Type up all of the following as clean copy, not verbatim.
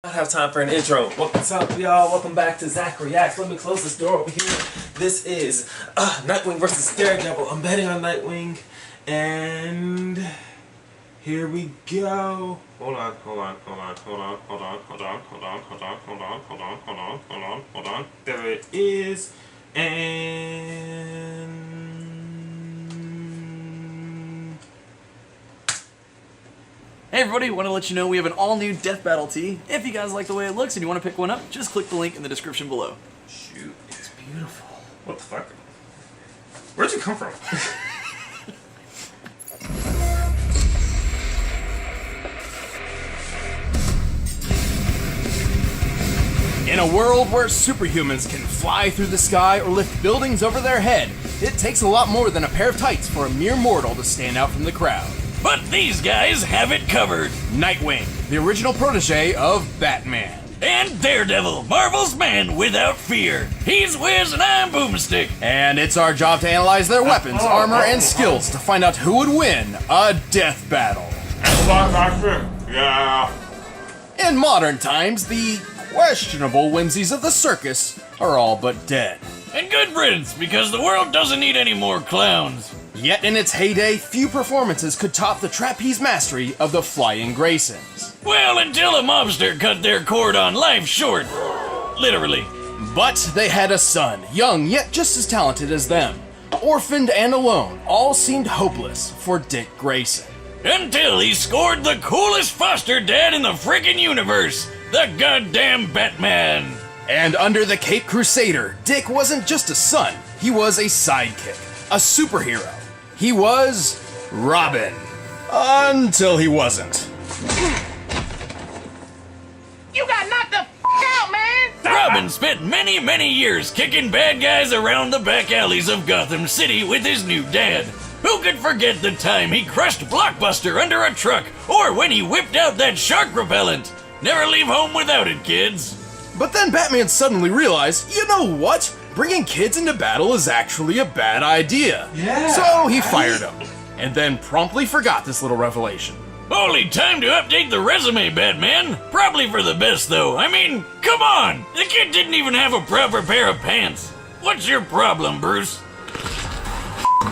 I have time for an intro. What's up, y'all? Welcome back to ZachReacts. Let me close this door over here. This is Nightwing versus Daredevil. I'm betting on Nightwing, and here we go. Hold on. There it is, and hey everybody, want to let you know we have an all-new Death Battle tee. If you guys like the way it looks and you want to pick one up, just click the link in the description below. Shoot, it's beautiful. What the fuck? Where'd you come from? In a world where superhumans can fly through the sky or lift buildings over their head, it takes a lot more than a pair of tights for a mere mortal to stand out from the crowd. But these guys have it covered. Nightwing, the original protege of Batman. And Daredevil, Marvel's man without fear. He's Wiz and I'm Boomstick. And it's our job to analyze their weapons, armor, and skills to find out who would win a death battle. Yeah. In modern times, the questionable whimsies of the circus are all but dead. And good riddance, because the world doesn't need any more clowns. Yet in its heyday, few performances could top the trapeze mastery of the Flying Graysons. Well, until a mobster cut their cord on life short. Literally. But they had a son, young yet just as talented as them. Orphaned and alone, all seemed hopeless for Dick Grayson. Until he scored the coolest foster dad in the frickin' universe. The goddamn Batman. And under the Cape Crusader, Dick wasn't just a son, he was a sidekick, a superhero. He was Robin. Until he wasn't. You got knocked the out, man! Robin spent many years kicking bad guys around the back alleys of Gotham City with his new dad. Who could forget the time he crushed Blockbuster under a truck, or when he whipped out that shark repellent? Never leave home without it, kids. But then Batman suddenly realized, you know what? Bringing kids into battle is actually a bad idea. Yeah. So he fired him, and then promptly forgot this little revelation. Only time to update the resume, Batman. Probably for the best, though. I mean, come on! The kid didn't even have a proper pair of pants. What's your problem, Bruce?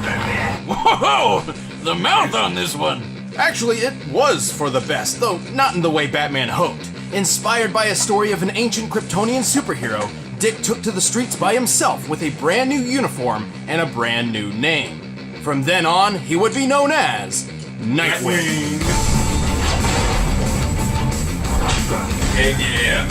Batman. Whoa! The mouth on this one. Actually, it was for the best, though not in the way Batman hoped. Inspired by a story of an ancient Kryptonian superhero, Dick took to the streets by himself with a brand new uniform and a brand new name. From then on, he would be known as Nightwing. Yeah.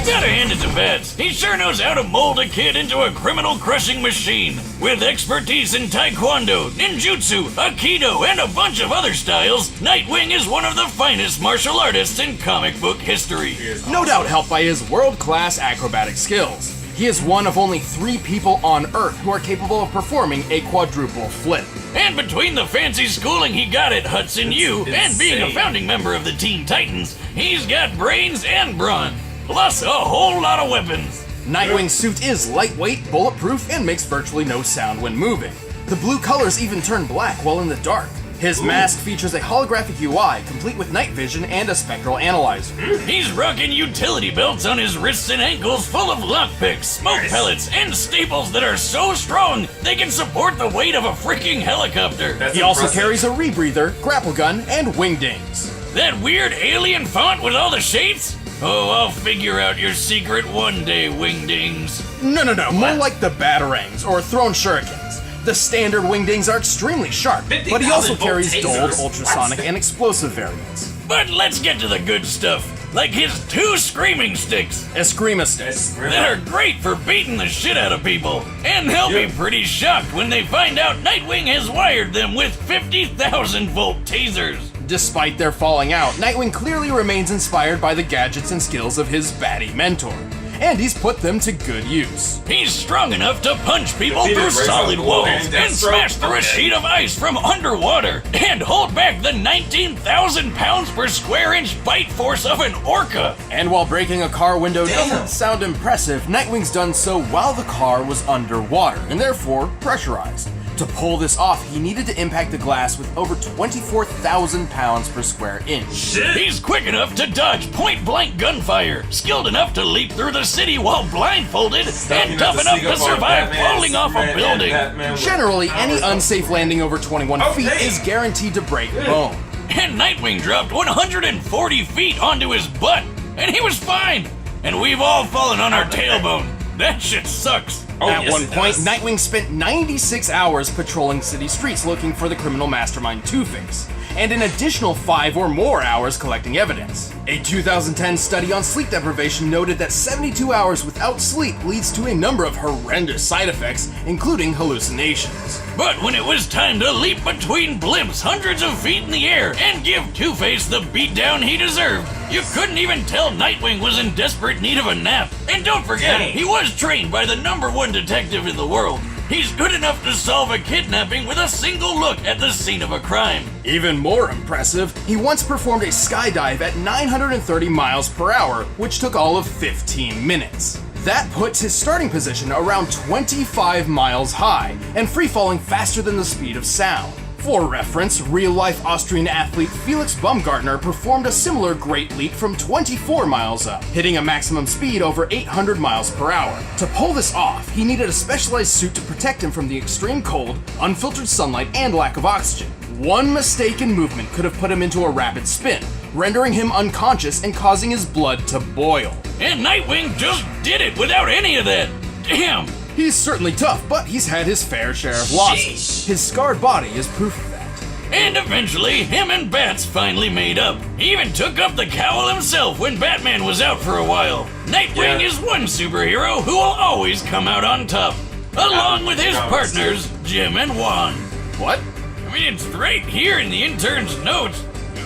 Gotta hand it to Bats. He sure knows how to mold a kid into a criminal-crushing machine. With expertise in Taekwondo, Ninjutsu, Aikido, and a bunch of other styles, Nightwing is one of the finest martial artists in comic book history. No doubt helped by his world-class acrobatic skills. He is one of only 3 people on Earth who are capable of performing a quadruple flip. And between the fancy schooling he got at Hudson U and being a founding member of the Teen Titans, he's got brains and brawn. Plus a whole lot of weapons. Nightwing's suit is lightweight, bulletproof, and makes virtually no sound when moving. The blue colors even turn black while in the dark. His mask features a holographic UI, complete with night vision and a spectral analyzer. He's rocking utility belts on his wrists and ankles full of lockpicks, smoke pellets, and staples that are so strong they can support the weight of a freaking helicopter. He also carries a rebreather, grapple gun, and wingdings. That weird alien font with all the shapes? Oh, I'll figure out your secret one day, Wingdings. No, more like the Batarangs or thrown shurikens. The standard wingdings are extremely sharp, but he also carries dulled, ultrasonic, and explosive variants. But let's get to the good stuff, like his 2 screaming sticks. Eskrima sticks. That are great for beating the shit out of people. And they'll be pretty shocked when they find out Nightwing has wired them with 50,000 volt tasers. Despite their falling out, Nightwing clearly remains inspired by the gadgets and skills of his baddie mentor, and he's put them to good use. He's strong enough to punch people through solid walls and smash through a sheet of ice from underwater and hold back the 19,000 pounds per square inch bite force of an orca. And while breaking a car window doesn't sound impressive, Nightwing's done so while the car was underwater and therefore pressurized. To pull this off, he needed to impact the glass with over 24,000 pounds per square inch. Shit! He's quick enough to dodge point-blank gunfire, skilled enough to leap through the city while blindfolded, and tough enough to survive falling off a building. Generally, any unsafe landing over 21 feet is guaranteed to break bone. And Nightwing dropped 140 feet onto his butt, and he was fine. And we've all fallen on our tailbone. That shit sucks. At one point, Nightwing spent 96 hours patrolling city streets looking for the criminal mastermind Two-Face, and an additional 5 or more hours collecting evidence. A 2010 study on sleep deprivation noted that 72 hours without sleep leads to a number of horrendous side effects, including hallucinations. But when it was time to leap between blimps hundreds of feet in the air and give Two-Face the beatdown he deserved, you couldn't even tell Nightwing was in desperate need of a nap. And don't forget, he was trained by the #1 detective in the world. He's good enough to solve a kidnapping with a single look at the scene of a crime. Even more impressive, he once performed a skydive at 930 miles per hour, which took all of 15 minutes. That puts his starting position around 25 miles high, and free-falling faster than the speed of sound. For reference, real-life Austrian athlete Felix Baumgartner performed a similar great leap from 24 miles up, hitting a maximum speed over 800 miles per hour. To pull this off, he needed a specialized suit to protect him from the extreme cold, unfiltered sunlight, and lack of oxygen. One mistaken movement could have put him into a rapid spin, rendering him unconscious and causing his blood to boil. And Nightwing just did it without any of that. Damn. He's certainly tough, but he's had his fair share of losses. His scarred body is proof of that. And eventually, him and Bats finally made up. He even took up the cowl himself when Batman was out for a while. Nightwing is one superhero who will always come out on top, along with his partners, Jim and Juan. What? I mean, it's right here in the intern's notes.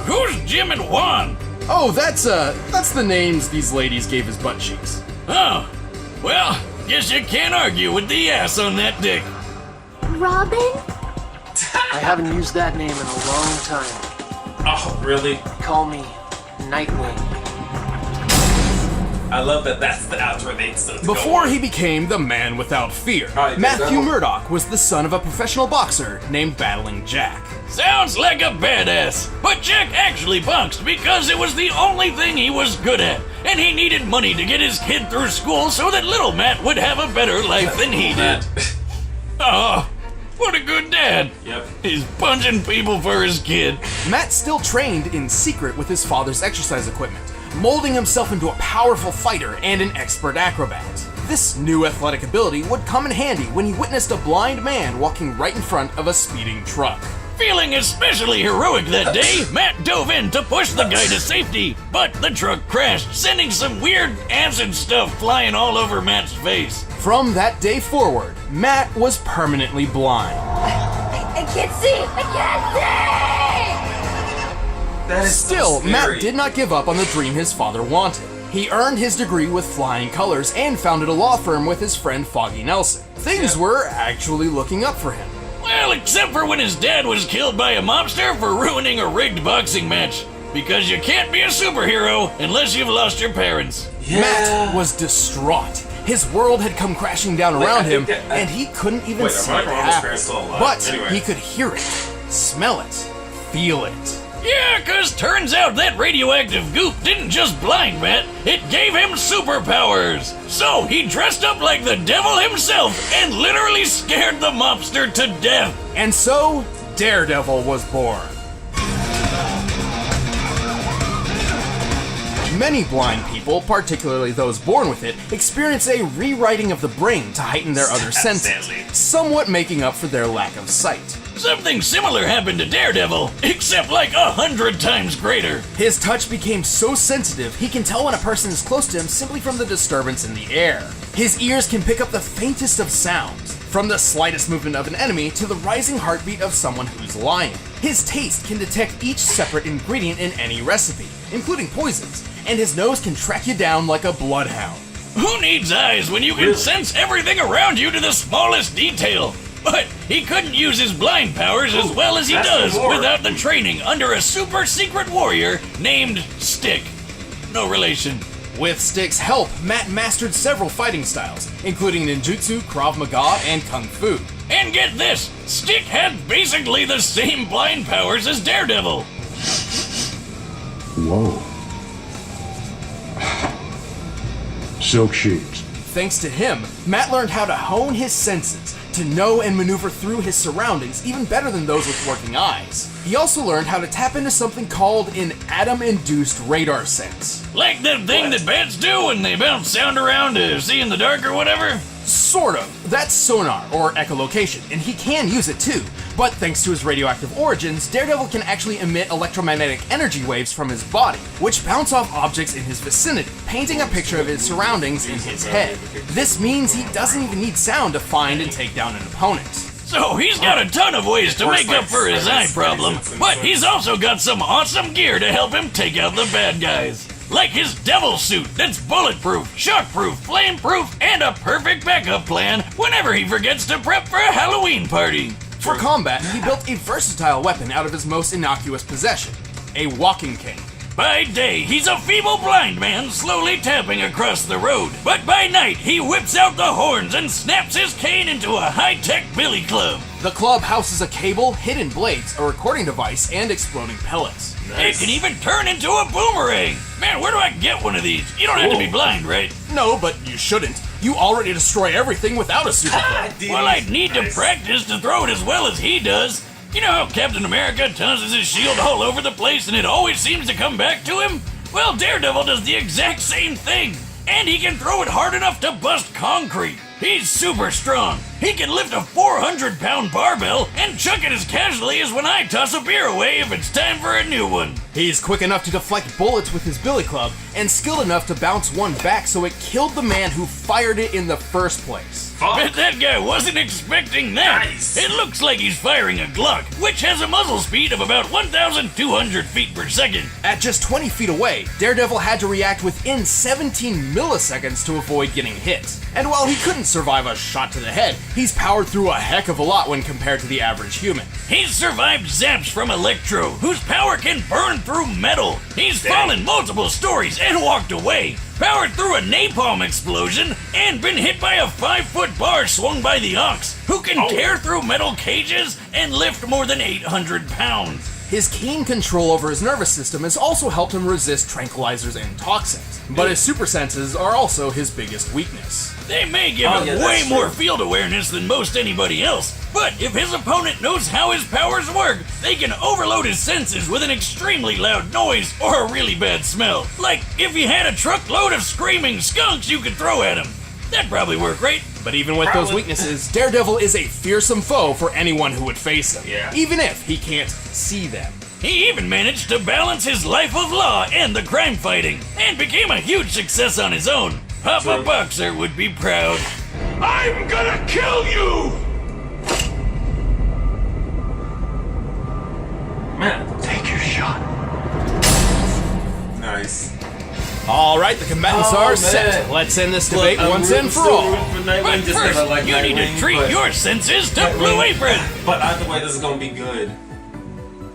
Who's Jim and Juan? Oh, that's the names these ladies gave his butt cheeks. Oh, well, guess you can't argue with the ass on that dick. Robin? I haven't used that name in a long time. Oh, really? Call me Nightwing. I love that that's the outro they still Before he became the man without fear, Matthew Murdock was the son of a professional boxer named Battling Jack. Sounds like a badass, but Jack actually boxed because it was the only thing he was good at, and he needed money to get his kid through school so that little Matt would have a better life than he did. Oh, what a good dad. Yep. He's punching people for his kid. Matt still trained in secret with his father's exercise equipment, molding himself into a powerful fighter and an expert acrobat. This new athletic ability would come in handy when he witnessed a blind man walking right in front of a speeding truck. Feeling especially heroic that day, Matt dove in to push the guy to safety, but the truck crashed, sending some weird acid stuff flying all over Matt's face. From that day forward, Matt was permanently blind. I can't see! I can't see! That is Still, so scary. Matt did not give up on the dream his father wanted. He earned his degree with flying colors and founded a law firm with his friend Foggy Nelson. Things were actually looking up for him. Well, except for when his dad was killed by a mobster for ruining a rigged boxing match. Because you can't be a superhero unless you've lost your parents. Matt was distraught. His world had come crashing down around him, and he couldn't even see it happen. But he could hear it, smell it, feel it. Yeah, 'cause turns out that radioactive goop didn't just blind Matt, it gave him superpowers. So he dressed up like the devil himself and literally scared the mobster to death. And so, Daredevil was born. Many blind people, particularly those born with it, experience a rewriting of the brain to heighten their other senses, somewhat making up for their lack of sight. Something similar happened to Daredevil, except like 100 times greater. His touch became so sensitive, he can tell when a person is close to him simply from the disturbance in the air. His ears can pick up the faintest of sounds, from the slightest movement of an enemy to the rising heartbeat of someone who's lying. His taste can detect each separate ingredient in any recipe, including poisons, and his nose can track you down like a bloodhound. Who needs eyes when you can sense everything around you to the smallest detail? But he couldn't use his blind powers as well as he does without the training under a super secret warrior named Stick. No relation. With Stick's help, Matt mastered several fighting styles, including ninjutsu, Krav Maga, and Kung Fu. And get this, Stick had basically the same blind powers as Daredevil. Whoa. Silk sheets. Thanks to him, Matt learned how to hone his senses, to know and maneuver through his surroundings even better than those with working eyes. He also learned how to tap into something called an atom-induced radar sense. Like that thing that bats do when they bounce sound around to see in the dark or whatever? Sort of. That's sonar, or echolocation, and he can use it too. But thanks to his radioactive origins, Daredevil can actually emit electromagnetic energy waves from his body, which bounce off objects in his vicinity, painting a picture of his surroundings in his head. This means he doesn't even need sound to find and take down an opponent. So he's got a ton of ways to make up for his eye problem, but he's also got some awesome gear to help him take out the bad guys. Like his devil suit that's bulletproof, shockproof, flameproof, and a perfect backup plan whenever he forgets to prep for a Halloween party. For combat, he built a versatile weapon out of his most innocuous possession, a walking cane. By day, he's a feeble blind man slowly tapping across the road. But by night, he whips out the horns and snaps his cane into a high-tech billy club. The club houses a cable, hidden blades, a recording device, and exploding pellets. It can even turn into a boomerang. Man, where do I get one of these? You don't have to be blind, right? No, but you shouldn't. You already destroy everything without a super club. Well, I'd need to practice to throw it as well as he does. You know how Captain America tosses his shield all over the place and it always seems to come back to him? Well, Daredevil does the exact same thing. And he can throw it hard enough to bust concrete. He's super strong. He can lift a 400-pound barbell and chuck it as casually as when I toss a beer away if it's time for a new one. He's quick enough to deflect bullets with his billy club and skilled enough to bounce one back so it killed the man who fired it in the first place. Bet that guy wasn't expecting that. Nice. It looks like he's firing a Glock, which has a muzzle speed of about 1,200 feet per second. At just 20 feet away, Daredevil had to react within 17 milliseconds to avoid getting hit. And while he couldn't survive a shot to the head, he's powered through a heck of a lot when compared to the average human. He's survived zaps from Electro, whose power can burn through metal. He's fallen multiple stories and walked away, powered through a napalm explosion, and been hit by a 5-foot bar swung by the Ox, who can tear through metal cages and lift more than 800 pounds. His keen control over his nervous system has also helped him resist tranquilizers and toxins, but his super senses are also his biggest weakness. They may give him way more field awareness than most anybody else, but if his opponent knows how his powers work, they can overload his senses with an extremely loud noise or a really bad smell. Like if you had a truckload of screaming skunks you could throw at him. That'd probably work, right? But even with those weaknesses, Daredevil is a fearsome foe for anyone who would face him, even if he can't see them. He even managed to balance his life of law and the crime fighting, and became a huge success on his own. Papa Boxer would be proud. I'm gonna kill you! Man, Take your shot. nice. All right, the combatants are set. Let's end this debate once and for all. But first, you need to treat your senses to Blue Apron. But either way, this is gonna be good.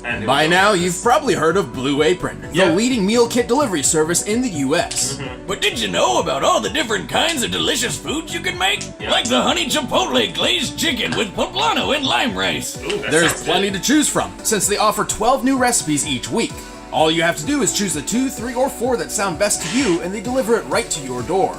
And By now, you've probably heard of Blue Apron, the leading meal kit delivery service in the US. But did you know about all the different kinds of delicious foods you can make? Like the honey chipotle glazed chicken with poblano and lime rice. There's plenty to choose from, since they offer 12 new recipes each week. All you have to do is choose the 2, 3, or 4 that sound best to you, and they deliver it right to your door.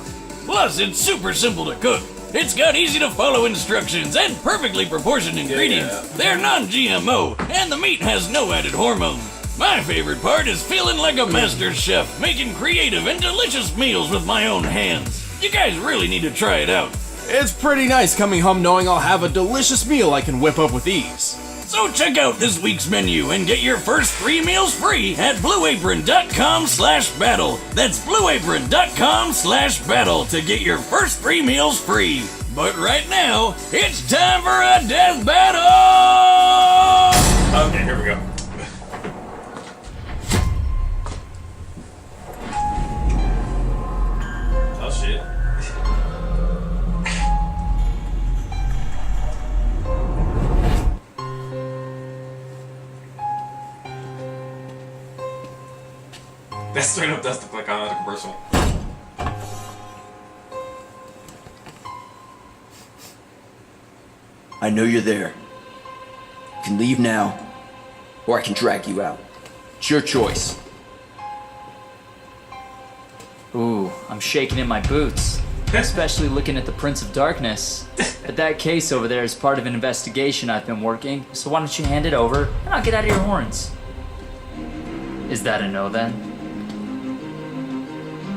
Plus, it's super simple to cook. It's got easy to follow instructions and perfectly proportioned ingredients. They're non-GMO, and the meat has no added hormones. My favorite part is feeling like a master chef, making creative and delicious meals with my own hands. You guys really need to try it out. It's pretty nice coming home knowing I'll have a delicious meal I can whip up with ease. So check out this week's menu and get your first 3 meals free at blueapron.com/battle. That's blueapron.com/battle to get your first 3 meals free. But right now, it's time for a death battle! Okay, here we go. Oh shit. That straight up does look like a commercial. I know you're there. You can leave now, or I can drag you out. It's your choice. Ooh, I'm shaking in my boots. Especially looking at the Prince of Darkness. But that case over there is part of an investigation I've been working, so why don't you hand it over, and I'll get out of your horns. Is that a no then?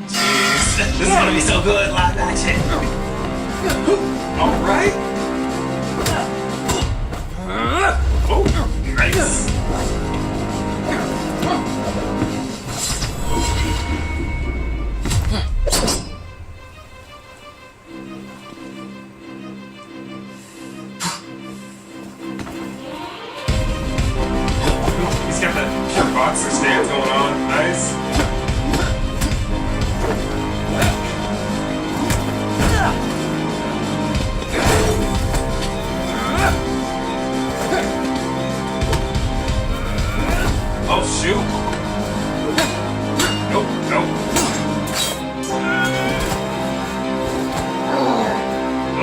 Jeez, this is gonna be so good, live action. Alright. Oh, nice. He's got the pure boxer stance going on. Nice. Oh shoot! Nope, nope.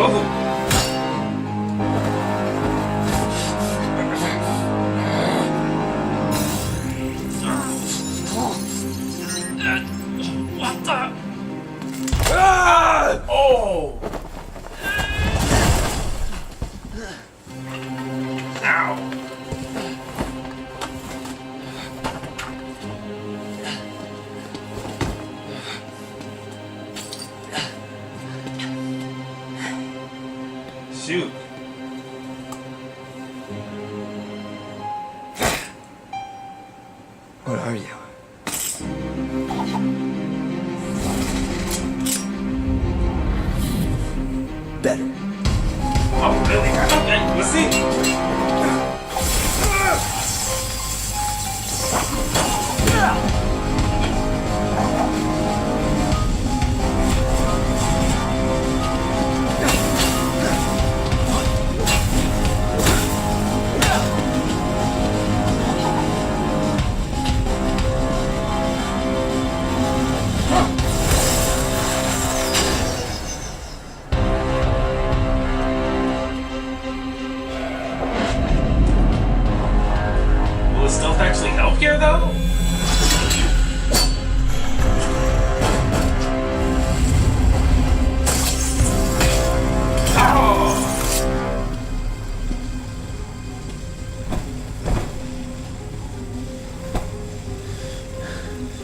Oh. What the? Ah! Oh! Ow! Shoot. What are you? Better. Oh, really? Okay, let's see. Will the stealth actually help here, though?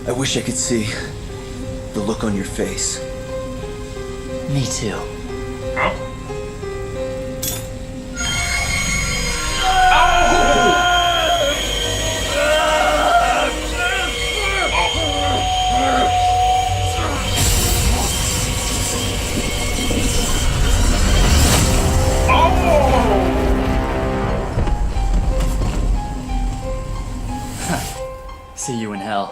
I wish I could see the look on your face. Me too. Oh. See you in hell.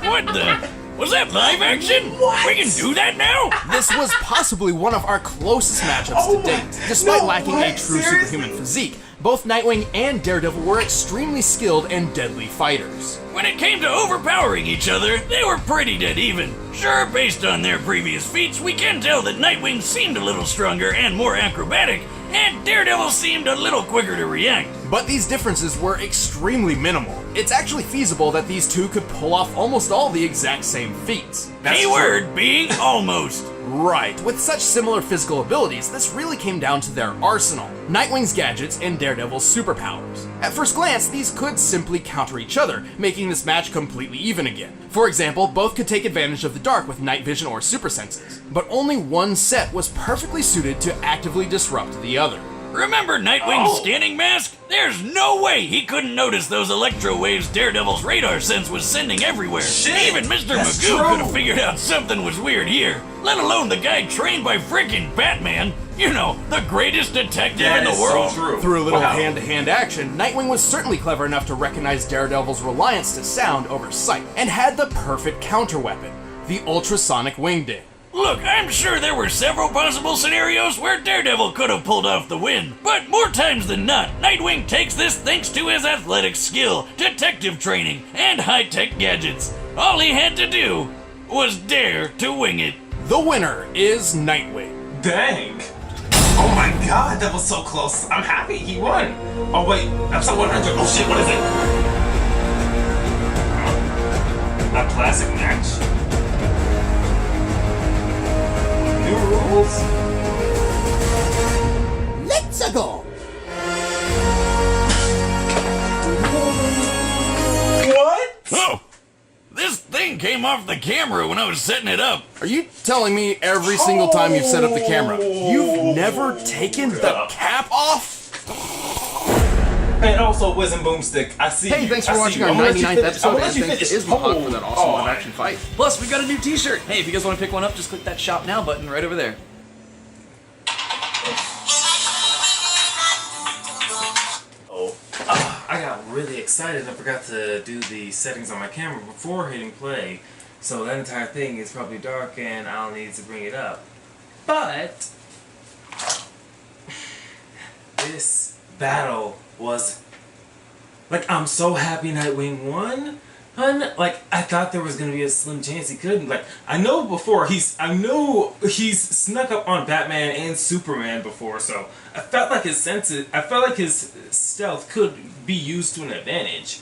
What the? Was that live action? What? We can do that now? This was possibly one of our closest matchups to date. Despite lacking a true superhuman physique, both Nightwing and Daredevil were extremely skilled and deadly fighters. When it came to overpowering each other, they were pretty dead even. Sure, based on their previous feats, we can tell that Nightwing seemed a little stronger and more acrobatic, and Daredevil seemed a little quicker to react. But these differences were extremely minimal. It's actually feasible that these two could pull off almost all the exact same feats. Keyword being almost. Right, with such similar physical abilities, this really came down to their arsenal. Nightwing's gadgets and Daredevil's superpowers. At first glance, these could simply counter each other, making this match completely even again. For example, both could take advantage of the dark with night vision or super senses, but only one set was perfectly suited to actively disrupt the other. Remember Nightwing's scanning mask? There's no way he couldn't notice those electro waves Daredevil's radar sense was sending everywhere. Shit, Even Mr. that's Magoo true. could have figured out something was weird here, let alone the guy trained by frickin' Batman. You know, the greatest detective in the world. So true. Through a little Wow. hand-to-hand action, Nightwing was certainly clever enough to recognize Daredevil's reliance to sound over sight, and had the perfect counter-weapon, the ultrasonic wingding. Look, I'm sure there were several possible scenarios where Daredevil could have pulled off the win, but more times than not, Nightwing takes this thanks to his athletic skill, detective training, and high-tech gadgets. All he had to do was dare to wing it. The winner is Nightwing. Dang. Oh my god, that was so close. I'm happy he won. Oh wait, episode 100. Oh shit, what is it? A classic match. New rules? Let's go. What? Oh! This thing came off the camera when I was setting it up. Are you telling me every single time you've set up the camera, you've never taken the cap off? And also, Whiz and Boomstick, I see Hey, you. thanks for I see watching you. our I'm gonna let you 99th finish. episode, I'm gonna and let you thanks to finish. Ismahawk for that awesome Oh, live-action fight. Plus, we've got a new t-shirt. Hey, if you guys want to pick one up, just click that Shop Now button right over there. I got really excited. I forgot to do the settings on my camera before hitting play. So that entire thing is probably dark and I'll need to bring it up. But this battle was like, I'm so happy Nightwing won. Like, I thought there was gonna be a slim chance he couldn't. Like, I know he's snuck up on Batman and Superman before, so I felt like his stealth could be used to an advantage.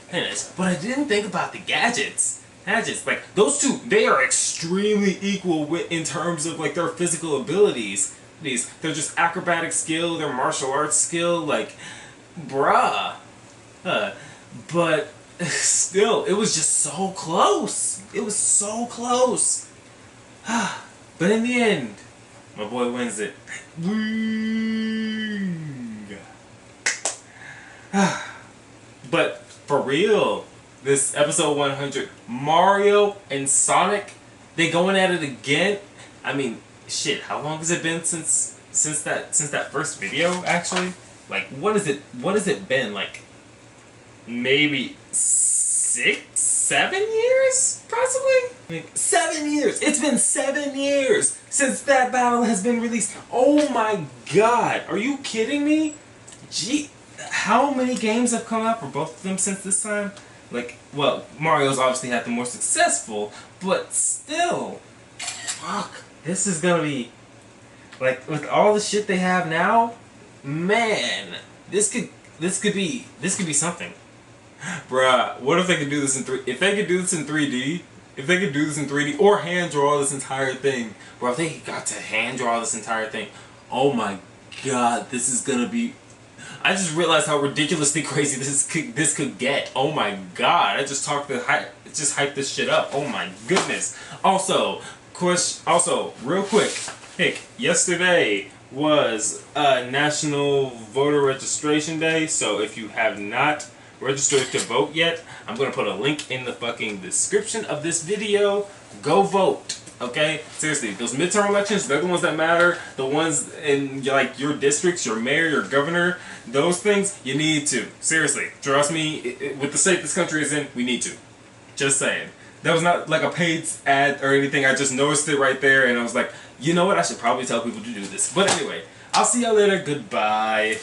But I didn't think about the gadgets. Like, those two, they are extremely equal in terms of like their physical abilities. They're just acrobatic skill, their martial arts skill, like, bruh. But still, it was just so close. It was so close. But in the end, my boy wins it. But for real, this episode 100, Mario and Sonic, they going at it again. I mean, shit, how long has it been since that first video, actually? Like, what has it been, like, maybe 6, 7 years, possibly? Like, 7 years! It's been 7 years since that battle has been released. Oh my god, are you kidding me? Gee, how many games have come out for both of them since this time? Like, well, Mario's obviously had the more successful, but still, fuck, this is gonna be, like, with all the shit they have now, man, this could be something. Bruh, what if they could do this in 3D? If they could do this in 3D, or hand draw this entire thing, bro, if they got to hand draw this entire thing, oh my god, this is gonna be. I just realized how ridiculously crazy this could get. Oh my god, I just hyped this shit up. Oh my goodness. Also, real quick, yesterday was National Voter Registration Day, so if you have not registered to vote yet, I'm gonna put a link in the fucking description of this video. Go vote, okay? Seriously, those midterm elections, they're the ones that matter. The ones in like your districts, your mayor, your governor, those things, you need to. Seriously, trust me, with the state this country is in, we need to. Just saying. That was not like a paid ad or anything. I just noticed it right there and I was like, you know what, I should probably tell people to do this. But anyway, I'll see y'all later. Goodbye.